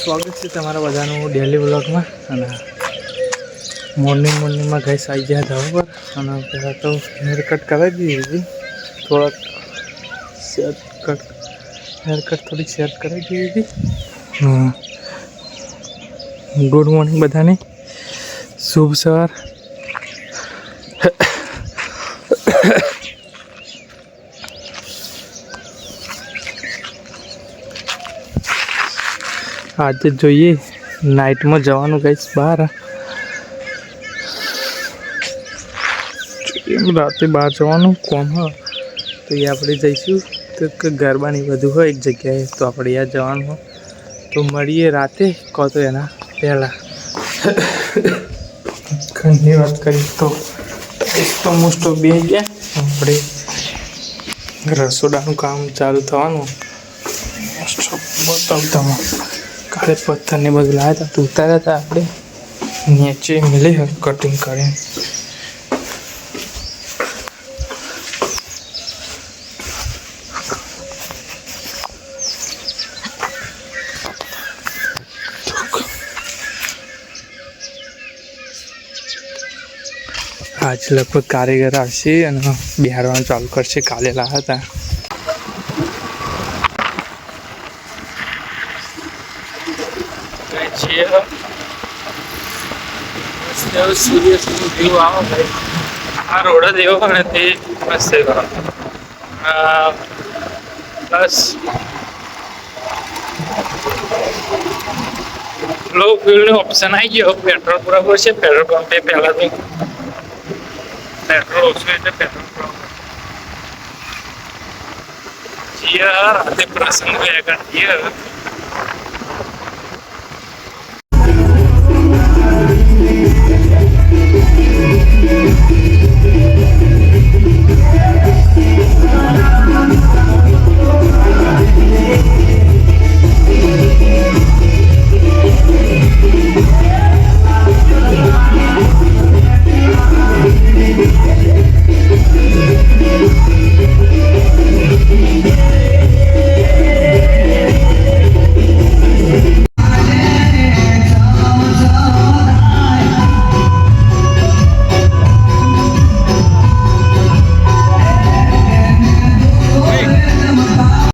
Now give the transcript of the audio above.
સ્વાગત છે તમારા બધાનું ડેલી વ્લોગમાં। અને મોર્નિંગમાં ગઈશ આવી ગયા ધાબા પર અને પહેલાં તો હેર કટ કરાવી દીધી હતી। થોડાક હેર કટ થોડીક સેટ કરાવી દીધી હતી। ગુડ મોર્નિંગ બધાને, શુભ સવાર। આજે જોઈએ નાઇટમાં જવાનું ગઈશ બહાર। રાતે બહાર જવાનું કોમ હોય તો એ આપણે જઈશું। તો ગરબાની બધું હોય એક જગ્યાએ તો આપણે યાદ જવાનું હોય તો મળીએ રાતે કહો તો એના પહેલાં। ઘરની વાત કરીએ તો મોસ્ટ ઓફ બે ગયા આપણે રસોડાનું કામ ચાલુ થવાનું। મોસ્ટ ઓફ બતાવતામાં કાલે પથ્થરને બધું લાવ્યા હતા તો ઉતાર્યા હતા આપણે નીચે મળે કટિંગ કરીને। आज लगभग कारीगर आवशे અને બિહારવાનું ચાલુ કરશે। કાલે લાવ્યા હતા सूर्य व्यू आओ भाई। आ रोड देव ते मस्त प्लस लो फ्यूल ऑप्शन आई गयो। पेट्रोल बराबर है। पेट्रोल पंप पे पहला तो पेट्रोल पेट्रोल पंप राते प्रसंग होया करती है।